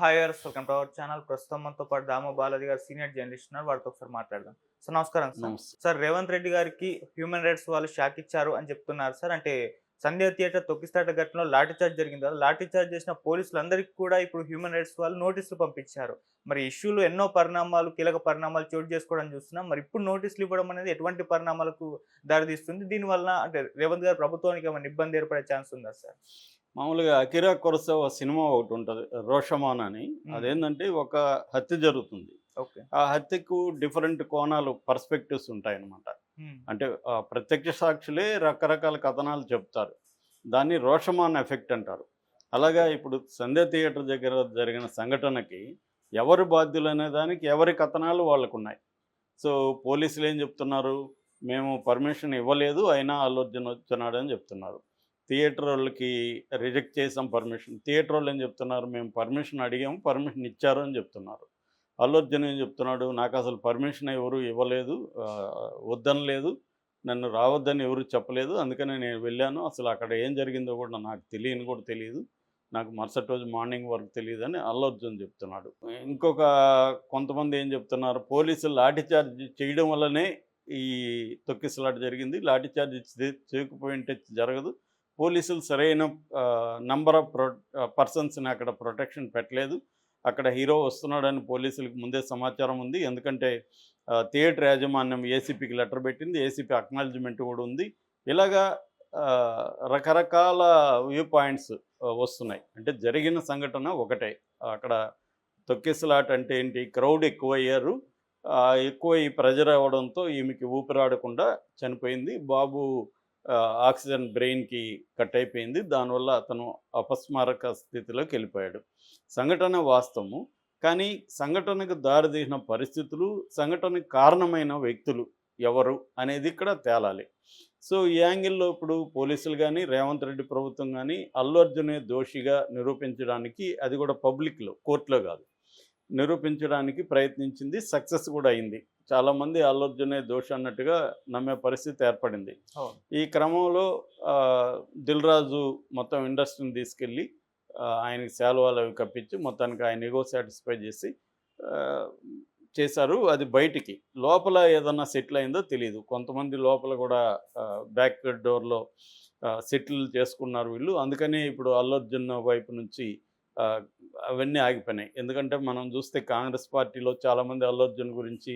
హాయర్స్ welcome to our channel. ప్రస్తుతం మనతో పాటు దామ బాలాజీ గారు సీనియర్ జర్నలిస్ట్ ఉన్నారు. వారితో ఒకసారి మాట్లాడదాం. సార్ నమస్కారం సార్. నమస్తే. సార్ రేవంత్ రెడ్డి గారికి హ్యూమన్ రైట్స్ వాళ్ళు షాక్ ఇచ్చారు అని చెప్తున్నారు సార్. అంటే సంధ్య థియేటర్ తొక్కిసలాట ఘటనలో లాఠీ చార్జ్ జరిగింది కదా. లాఠీ చార్జ్ చేసిన పోలీసులందరికీ కూడా ఇప్పుడు హ్యూమన్ రైట్స్ వాళ్ళు నోటీసులు పంపించారు. మరి ఇష్యూలో ఎన్నో పరిణామాలు, కీలక పరిణామాలు చోటు చేసుకోవడం చూస్తున్నాం. మరి ఇప్పుడు నోటీసులు ఇవ్వడం అనేది ఎటువంటి పరిణామాలకు దారితీస్తుంది? దీనివల్ల అంటే రేవంత్ గారి ప్రభుత్వానికి ఏమైనా ఇబ్బంది ఏర్పడే ఛాన్స్ ఉందా సార్? మామూలుగా 'అకిరా కురసావా' సినిమా ఒకటుంటది 'రోషమాన్' అని. హ్మ్. అదేందంటే ఒక హత్య జరుగుతుంది. ఓకే. ఆ హత్యకు డిఫరెంట్ కోణాలు, పర్స్పెక్టివ్స్ ఉంటాయన్నమాట. హ్మ్. అంటే ప్రత్యక్ష సాక్షులే రకరకాల కథనాలు చెప్తారు. దాన్ని 'రోషమాన్ ఎఫెక్ట్' అంటారు. అలాగా ఇప్పుడు 'సంధ్య థియేటర్' దగ్గర జరిగిన సంఘటనకి ఎవరు బాధ్యులనే దానికి ఎవరి కథనాలు వాళ్ళకున్నాయి. సో, పోలీసులేం చెప్తున్నారు, మేము పర్మిషన్ ఇవ్వలేదు, అయినా అల్లు అర్జున్ వచ్చున్నాడని చెప్తున్నారు. థియేటరోళ్ళకి రిజెక్ట్ చేసాం పర్మిషన్. థియేటరోళ్ళు ఏం చెప్తున్నారు, మేము పర్మిషన్ అడిగాము, పర్మిషన్ ఇచ్చారు అని చెప్తున్నారు. అల్లు అర్జున్ ఏం చెప్తున్నాడు, నాకసలు పర్మిషన్ ఎవరు ఇవ్వలేదు, వద్దనలేదు, నన్ను రావద్దని ఎవరు చెప్పలేదు, అందుకనే నేను వెళ్ళాను. అసలు అక్కడ ఏం జరిగిందో కూడా నాకు కూడా తెలీదు. నాకు మరుసటి రోజు మార్నింగ్ వరకు తెలియదని అల్లు అర్జున్ చెప్తున్నాడు. ఇంకొక కొంతమంది ఏం చెప్తున్నారు, పోలీసులు లాఠీ చార్జ్ చేయడం వల్లనే ఈ తొక్కిసలాట జరిగింది. లాఠీ చార్జ్ చేయకపోయింటే జరగదు. పోలీసులు సరైన నంబర్ ఆఫ్ పర్సన్స్ని అక్కడ ప్రొటెక్షన్ పెట్టలేదు. అక్కడ హీరో వస్తున్నాడని పోలీసులకు ముందే సమాచారం ఉంది. ఎందుకంటే థియేటర్ యాజమాన్యం ఏసీపీకి లెటర్ పెట్టింది. ఏసీపీ అక్నాలెడ్జ్మెంట్ కూడా ఉంది. ఇలాగా రకరకాల వ్యూ పాయింట్స్ వస్తున్నాయి. అంటే జరిగిన సంఘటన ఒకటే. అక్కడ తొక్కిసలాట అంటే ఏంటి, క్రౌడ్ ఎక్కువయ్యారు. ఎక్కువ ఈ ప్రెజర్ అవ్వడంతో ఈమెకి ఊపిరాడకుండా చనిపోయింది. బాబు ఆక్సిజన్ బ్రెయిన్కి కట్ అయిపోయింది. దానివల్ల అతను అపస్మారక స్థితిలోకి వెళ్ళిపోయాడు. సంఘటన వాస్తవము. కానీ సంఘటనకు దారితీసిన పరిస్థితులు, సంఘటనకు కారణమైన వ్యక్తులు ఎవరు అనేది ఇక్కడ తేలాలి. సో, ఈ యాంగిల్లో ఇప్పుడు పోలీసులు కానీ, రేవంత్ రెడ్డి ప్రభుత్వం కానీ అల్లు అర్జునే దోషిగా నిరూపించడానికి, అది కూడా పబ్లిక్లో, కోర్టులో కాదు, నిరూపించడానికి ప్రయత్నించింది. సక్సెస్ కూడా అయింది. చాలామంది అల్లు అర్జునే దోషి అన్నట్టుగా నమ్మే పరిస్థితి ఏర్పడింది. అవును. ఈ క్రమంలో దిల్ రాజు మొత్తం ఇండస్ట్రీని తీసుకెళ్ళి ఆయనకి శాలువాలు అవి కప్పించి మొత్తానికి ఆయన ఈగో సాటిస్ఫై చేసి ఆహ్, చేశారు. అది బయటికి. లోపల ఏదన్నా సెటిల్ అయిందో తెలీదు. కొంతమంది లోపల కూడా బ్యాక్ డోర్‌లో సెటిల్ చేసుకున్నారు వీళ్ళు. అందుకనే ఇప్పుడు అల్లు అర్జున్ వైపు నుంచి ఆహ్, అవన్నీ ఆగిపోయినాయి. ఎందుకంటే మనం చూస్తే కాంగ్రెస్ పార్టీలో చాలామంది అల్లు అర్జున్ గురించి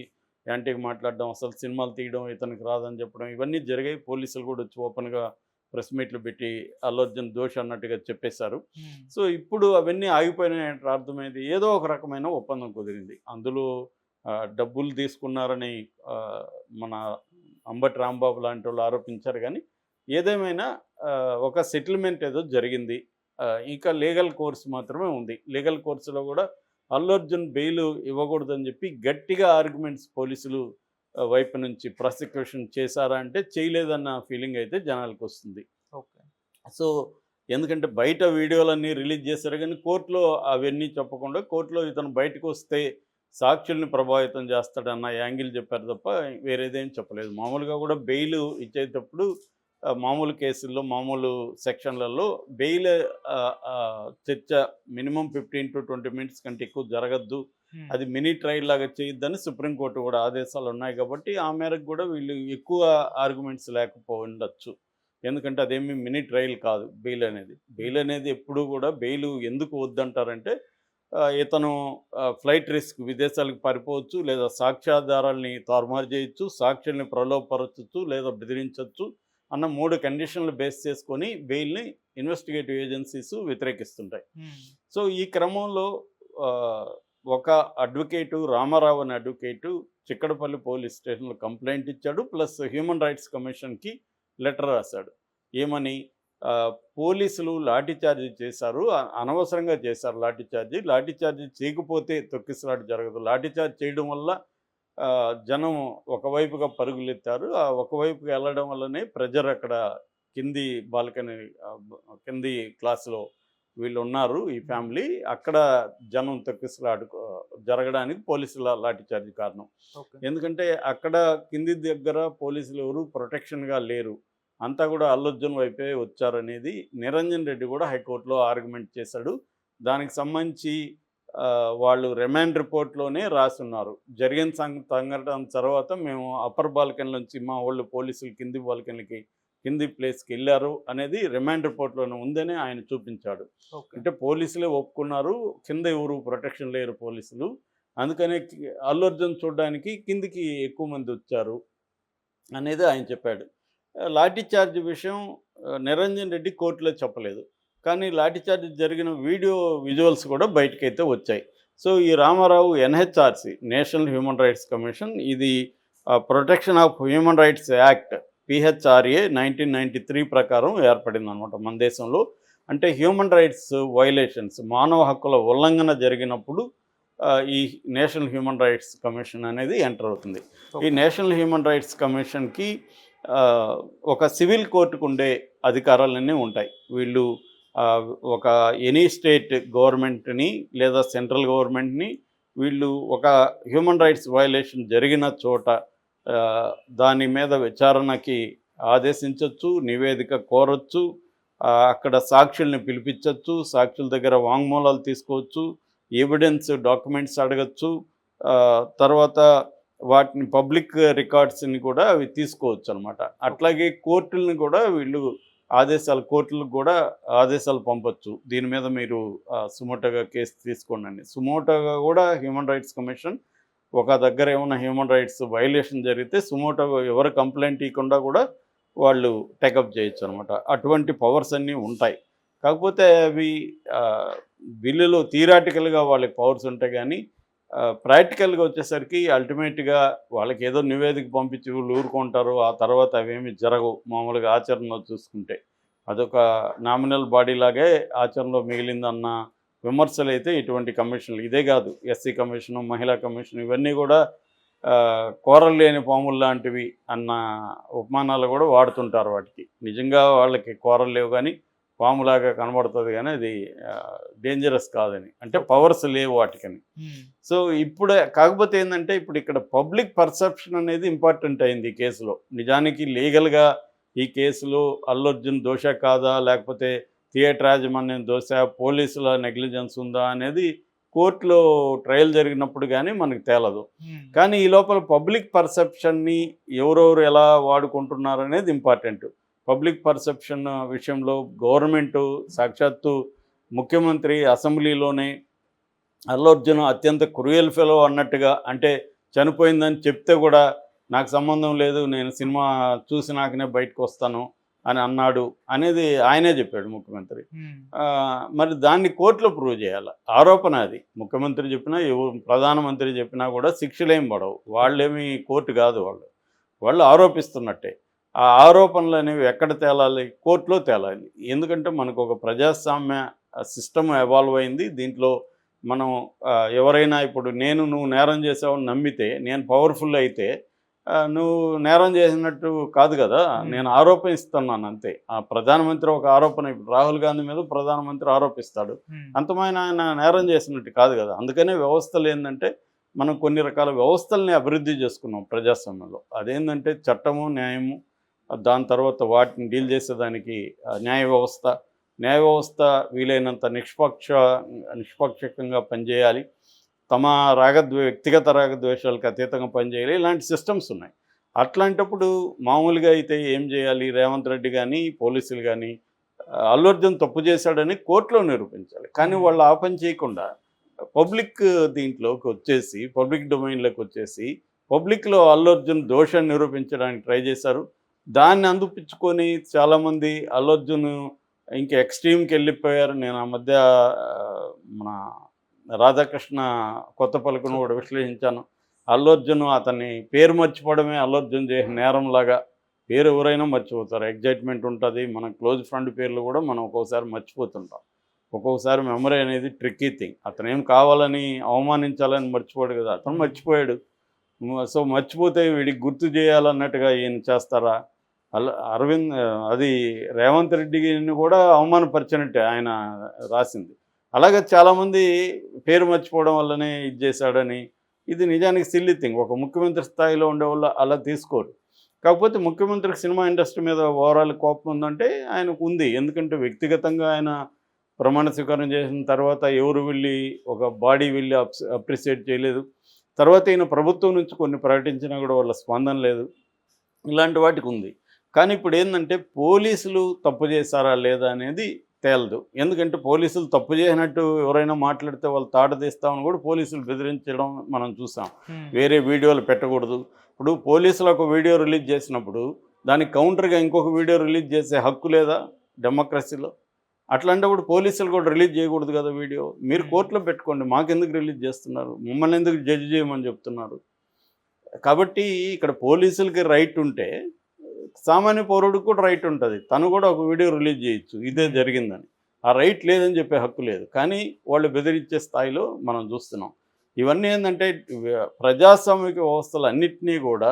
యాంటీగా మాట్లాడడం, అసలు సినిమాలు తీయడం ఇతనికి రాదని చెప్పడం, ఇవన్నీ జరిగాయి. పోలీసులు కూడా వచ్చి ఓపెన్‌గా ప్రెస్ మీట్లు పెట్టి అల్లు అర్జున్ దోషి అన్నట్టుగా చెప్పేశారు. హ్మ్. సో, ఇప్పుడు అవన్నీ ఆగిపోయినాయంటే అర్థమైంది ఏదో ఒక రకమైన ఒప్పందం కుదిరింది. అందులో డబ్బులు తీసుకున్నారని ఆహ్, మన అంబటి రాంబాబు లాంటోళ్ళు ఆరోపించారు గానీ, ఏదేమైనా ఒక సెటిల్‌మెంట్ ఏదో జరిగింది. ఇంకా లీగల్ కోర్స్ మాత్రమే ఉంది. లీగల్ కోర్స్‌లో కూడా అల్లు అర్జున్ బెయిల్ ఇవ్వకూడదని చెప్పి గట్టిగా ఆర్గ్యుమెంట్స్ పోలీసులు వైపు నుంచి ప్రాసిక్యూషన్ చేశారా అంటే చేయలేదన్న ఫీలింగ్ అయితే జనాలకొస్తుంది. ఓకే. సో, ఎందుకంటే బయట వీడియోలన్నీ రిలీజ్ చేశారు కానీ కోర్టులో అవన్నీ చెప్పకుండా, కోర్టులో ఇతను బయటకొస్తే సాక్షుల్ని ప్రభావితం చేస్తాడన్న యాంగిల్ చెప్పారు తప్ప వేరేదేం చెప్పలేదు. మామూలుగా కూడా బెయిల్ ఇచ్చేటప్పుడు మామూలు కేసుల్లో, మామూలు సెక్షన్లలో బెయిల్ చర్చ మినిమమ్ 15-20 మినిట్స్ కంటే ఎక్కువ జరగద్దు. హ్మ్. అది మినీ ట్రయల్ లాగా చేయొద్దని సుప్రీంకోర్టు కూడా ఆదేశాలు ఉన్నాయి కాబట్టి, ఆ మేరకు కూడా వీళ్ళు ఎక్కువ ఆర్గ్యుమెంట్స్ లేకపోయిండొచ్చు. ఎందుకంటే అదేమి మినీ ట్రయల్ కాదు బెయిల్ అనేది. బెయిల్ అనేది ఎప్పుడూ కూడా బెయిల్ ఎందుకు వద్దంటారంటే, ఇతను ఫ్లైట్ రిస్క్, విదేశాలకు పారిపోవచ్చు, లేదా సాక్ష్యాధారాల్ని తారుమారు చేయొచ్చు, సాక్షుల్ని ప్రలోభపరచొచ్చు, లేదా బెదిరించొచ్చు అన్న 3 కండిషన్లు బేస్ చేసుకొని బెయిల్‌ని ఇన్వెస్టిగేటివ్ ఏజెన్సీస్ వ్యతిరేకిస్తుంటాయి. హ్మ్. సో, ఈ క్రమంలో ఆహ్, ఒక అడ్వకేటు, రామారావు అనే అడ్వకేటు చిక్కడపల్లి పోలీస్ స్టేషన్‌లో కంప్లెయింట్ ఇచ్చాడు. ప్లస్ హ్యూమన్ రైట్స్ కమిషన్‌కి లెటర్ రాశాడు. ఏమని, పోలీసులు లాఠీ చార్జ్ చేశారు, అనవసరంగా చేశారు లాఠీ చార్జ్. లాఠీ చార్జ్ చేయకపోతే తొక్కిసలాట జరగదు. లాఠీ చార్జ్ చేయడం వల్ల జనం ఒకవైపుగా పరుగులెత్తారు. ఆ ఒకవైపుగా వెళ్ళడం వల్లనే ప్రెజర్ అక్కడ కింది బాల్కనీ, కింది క్లాస్‌లో వీళ్ళున్నారు ఈ హ్మ్. ఫ్యామిలీ. అక్కడ జనం తొక్కిసలాట జరగడానికి పోలీసుల లాఠీ చార్జ్ కారణం. ఓకే. ఎందుకంటే అక్కడ కింది దగ్గర పోలీసులు ఎవరు ప్రొటెక్షన్‌గా లేరు. అంతా కూడా అల్లు అర్జున్ వైపే వచ్చారనేది నిరంజన్ రెడ్డి కూడా హైకోర్టులో ఆర్గ్యుమెంట్ చేశాడు. దానికి సంబంధించి వాళ్ళు రిమాండ్ రిపోర్ట్లోనే రాసున్నారు. జరిగిన సంఘటన తర్వాత మేము అప్పర్ బాల్కనీ నుంచి మా వాళ్ళు పోలీసులు కింది బాల్కనీకి కింది ప్లేస్కి వెళ్ళారు అనేది రిమాండ్ రిపోర్ట్లోనే ఉందని ఆయన చూపించాడు. ఓకే. అంటే పోలీసులే ఒప్పుకున్నారు, కింద ఎవరు ప్రొటెక్షన్ లేరు పోలీసులు, అందుకనే అల్లు అర్జున్ చూడడానికి కిందికి ఎక్కువ మంది వచ్చారు అనేది ఆయన చెప్పాడు. లాఠీ చార్జ్ విషయం నిరంజన్ రెడ్డి కోర్టులో చెప్పలేదు. కానీ లాఠీ చార్జ్ జరిగిన వీడియో విజువల్స్ కూడా బయటకైతే వచ్చాయి. సో ఈ Ramarao NHRC national human rights commission, ఇది protection of human rights act PHRA 1993 ప్రకారం ఏర్పడిందనమాట మన దేశంలో. అంటే హ్యూమన్ రైట్స్ వైలేషన్స్, మానవ హక్కుల ఉల్లంఘన జరిగినప్పుడు ఈ నేషనల్ హ్యూమన్ రైట్స్ కమిషన్ అనేది ఎంటర్ అవుతుంది. ఈ నేషనల్ హ్యూమన్ రైట్స్ కమిషన్కి ఒక సివిల్ కోర్టుకు ఉండే అధికారాలన్నీ ఉంటాయి. వీళ్ళు ఒక ఎనీ స్టేట్ గవర్నమెంట్ని లేదా సెంట్రల్ గవర్నమెంట్ని వీళ్ళు ఒక హ్యూమన్ రైట్స్ వయలేషన్ జరిగిన చోట దాని మీద విచారణకి ఆదేశించవచ్చు, నివేదిక కోరచ్చు, అక్కడ సాక్షుల్ని పిలిపించవచ్చు, సాక్షుల దగ్గర వాంగ్మూలాలు తీసుకోవచ్చు, ఎవిడెన్స్ డాక్యుమెంట్స్ అడగచ్చు, తర్వాత వాటిని పబ్లిక్ రికార్డ్స్ని కూడా అవి తీసుకోవచ్చు అనమాట. అట్లాగే కోర్టులను కూడా వీళ్ళు కోర్టులకు కూడా ఆదేశాలు పంపొచ్చు, దీని మీద మీరు సుమోటోగా కేసు తీసుకోండి. సుమోటోగా కూడా హ్యూమన్ రైట్స్ కమిషన్ ఒక దగ్గర ఏమైనా హ్యూమన్ రైట్స్ వైలేషన్ జరిగితే సుమోటోగా ఎవరు కంప్లైంట్ ఇవ్వకుండా కూడా వాళ్ళు టేకప్ చేయొచ్చు అనమాట. అటువంటి పవర్స్ అన్నీ ఉంటాయి. కాకపోతే అవి బిల్లులో థియరాటికల్గా వాళ్ళకి పవర్స్ ఉంటాయి, కానీ ప్రాక్టికల్గా వచ్చేసరికి అల్టిమేట్గా వాళ్ళకి ఏదో నివేదిక పంపించి వీళ్ళు ఊరుకుంటారు, ఆ తర్వాత అవేమి జరగవు. మామూలుగా ఆచరణలో చూసుకుంటే అదొక నామినల్ బాడీ లాగే ఆచరణలో మిగిలిందన్న విమర్శలు అయితే ఇటువంటి కమిషన్లు, ఇదే కాదు ఎస్సీ కమిషను, మహిళా కమిషన్, ఇవన్నీ కూడా కూరలు లేని పాములు లాంటివి అన్న ఉపమానాలు కూడా వాడుతుంటారు వాటికి. నిజంగా వాళ్ళకి కూరలు లేవు కానీ పాములాగా కనబడుతుంది, కానీ అది డేంజరస్ కాదని, అంటే పవర్స్ లేవు వాటికని. సో ఇప్పుడే కాకపోతే ఏంటంటే ఇప్పుడు ఇక్కడ పబ్లిక్ పర్సెప్షన్ అనేది ఇంపార్టెంట్ అయింది ఈ కేసులో. నిజానికి లీగల్గా ఈ కేసులో అల్లు అర్జున్ దోష కాదా, లేకపోతే థియేటర్ యాజమాన్యం దోష, పోలీసుల నెగ్లిజెన్స్ ఉందా అనేది కోర్టులో ట్రయల్ జరిగినప్పుడు కానీ మనకు తేలదు. కానీ ఈ లోపల పబ్లిక్ పర్సెప్షన్ని ఎవరెవరు ఎలా వాడుకుంటున్నారు అనేది ఇంపార్టెంట్. పబ్లిక్ పర్సెప్షన్ విషయంలో గవర్నమెంటు సాక్షాత్తు ముఖ్యమంత్రి అసెంబ్లీలోనే అల్లు అర్జున్ అత్యంత క్రూయల్ ఫెలో అన్నట్టుగా, అంటే చనిపోయిందని చెప్తే కూడా నాకు సంబంధం లేదు, నేను సినిమా చూసినాకనే బయటకు వస్తాను అని అన్నాడు అనేది ఆయనే చెప్పాడు ముఖ్యమంత్రి. మరి దాన్ని కోర్టులో ప్రూవ్ చేయాలి. ఆరోపణ అది ముఖ్యమంత్రి చెప్పినా ప్రధానమంత్రి చెప్పినా కూడా శిక్షలేం పడవు. వాళ్ళేమి కోర్టు కాదు, వాళ్ళు ఆరోపిస్తున్నట్టే. ఆ ఆరోపణలు అనేవి ఎక్కడ తేలాలి? కోర్టులో తేలాలి. ఎందుకంటే మనకు ఒక ప్రజాస్వామ్య సిస్టమ్ ఎవాల్వ్ అయింది. దీంట్లో మనం ఎవరైనా ఇప్పుడు నువ్వు నేరం చేసావని నమ్మితే, నేను పవర్ఫుల్ అయితే నువ్వు నేరం చేసినట్టు కాదు కదా, నేను ఆరోపిస్తున్నాను అంతే. ఆ ప్రధానమంత్రి ఒక ఆరోపణ, ఇప్పుడు రాహుల్ గాంధీ మీద ప్రధానమంత్రి ఆరోపిస్తాడు, అంతమైన ఆయన నేరం చేసినట్టు కాదు కదా. అందుకనే వ్యవస్థలు ఏంటంటే మనం కొన్ని రకాల వ్యవస్థల్ని అభివృద్ధి చేసుకున్నాం ప్రజాస్వామ్యంలో. అదేంటంటే చట్టము, న్యాయము, దాని తర్వాత వాటిని డీల్ చేసేదానికి న్యాయ వ్యవస్థ వీలైనంత నిష్పక్షకంగా పనిచేయాలి, తమ వ్యక్తిగత రాగద్వేషాలకు అతీతంగా పనిచేయాలి. ఇలాంటి సిస్టమ్స్ ఉన్నాయి. అట్లాంటప్పుడు మామూలుగా అయితే ఏం చేయాలి? రేవంత్ రెడ్డి కానీ పోలీసులు కానీ అల్లు అర్జున్ తప్పు చేశాడని కోర్టులో నిరూపించాలి. కానీ వాళ్ళు ఆ పని చేయకుండా పబ్లిక్ దీంట్లోకి వచ్చేసి, పబ్లిక్ డొమైన్లోకి వచ్చేసి పబ్లిక్లో అల్లు అర్జున్ దోషాన్ని నిరూపించడానికి ట్రై చేశారు. దాన్ని అందిపించుకొని చాలామంది అల్లు అర్జున్ ఇంకా ఎక్స్ట్రీమ్కి వెళ్ళిపోయారు. నేను ఆ మధ్య మన రాధాకృష్ణ కొత్త పలుకును కూడా విశ్లేషించాను. అల్లు అర్జున్ అతన్ని పేరు మర్చిపోవడమే అల్లు అర్జున్ చేసిన నేరంలాగా. పేరు ఎవరైనా మర్చిపోతారు, ఎగ్జైట్మెంట్ ఉంటుంది. మన క్లోజ్ ఫ్రెండ్ పేర్లు కూడా మనం ఒక్కోసారి మర్చిపోతుంటాం. ఒక్కొక్కసారి మెమరీ అనేది ట్రిక్కీ థింగ్. అతను ఏం కావాలని అవమానించాలని మర్చిపోయాడు కదా, అతను మర్చిపోయాడు. సో మర్చిపోతే వీడికి గుర్తు చేయాలన్నట్టుగా ఈయన చేస్తారా? అది రేవంత్ రెడ్డిని కూడా అవమానపరిచినట్టే ఆయన రాసింది. అలాగే చాలామంది పేరు మర్చిపోవడం వల్లనే ఇది చేశాడని, ఇది నిజానికి సిల్లీ థింగ్. ఒక ముఖ్యమంత్రి స్థాయిలో ఉండే వాళ్ళు అలా తీసుకోరు. కాకపోతే ముఖ్యమంత్రికి సినిమా ఇండస్ట్రీ మీద ఓవరాల్ కోపం ఉందంటే ఆయనకు ఉంది. ఎందుకంటే వ్యక్తిగతంగా ఆయన ప్రమాణ స్వీకారం చేసిన తర్వాత ఎవరు వెళ్ళి ఒక బాడీ వెళ్ళి అప్రిషియేట్ చేయలేదు. తర్వాత ఈయన ప్రభుత్వం నుంచి కొన్ని ప్రకటించినా కూడా వాళ్ళ స్పందన లేదు. ఇలాంటి వాటికి ఉంది. కానీ ఇప్పుడు ఏందంటే పోలీసులు తప్పు చేశారా లేదా అనేది తేలదు. ఎందుకంటే పోలీసులు తప్పు చేసినట్టు ఎవరైనా మాట్లాడితే వాళ్ళు తాట తీస్తామని కూడా పోలీసులు బెదిరించడం మనం చూసాం. వేరే వీడియోలు పెట్టకూడదు. ఇప్పుడు పోలీసులు ఒక వీడియో రిలీజ్ చేసినప్పుడు దానికి కౌంటర్గా ఇంకొక వీడియో రిలీజ్ చేసే హక్కు లేదా డెమోక్రసీలో? అట్లాంటప్పుడు పోలీసులు కూడా రిలీజ్ చేయకూడదు కదా వీడియో. మీరు కోర్టులో పెట్టుకోండి, మాకెందుకు రిలీజ్ చేస్తున్నారు, మమ్మల్ని ఎందుకు జడ్జి చేయమని చెప్తున్నారు? కాబట్టి ఇక్కడ పోలీసులకి రైట్ ఉంటే సామాన్య పౌరుడికి కూడా రైట్ ఉంటుంది. తను కూడా ఒక వీడియో రిలీజ్ చేయొచ్చు ఇదే జరిగిందని. ఆ రైట్ లేదని చెప్పే హక్కు లేదు. కానీ వాళ్ళు బెదిరించే స్థాయిలో మనం చూస్తున్నాం. ఇవన్నీ ఏంటంటే ప్రజాస్వామిక వ్యవస్థలు అన్నింటినీ కూడా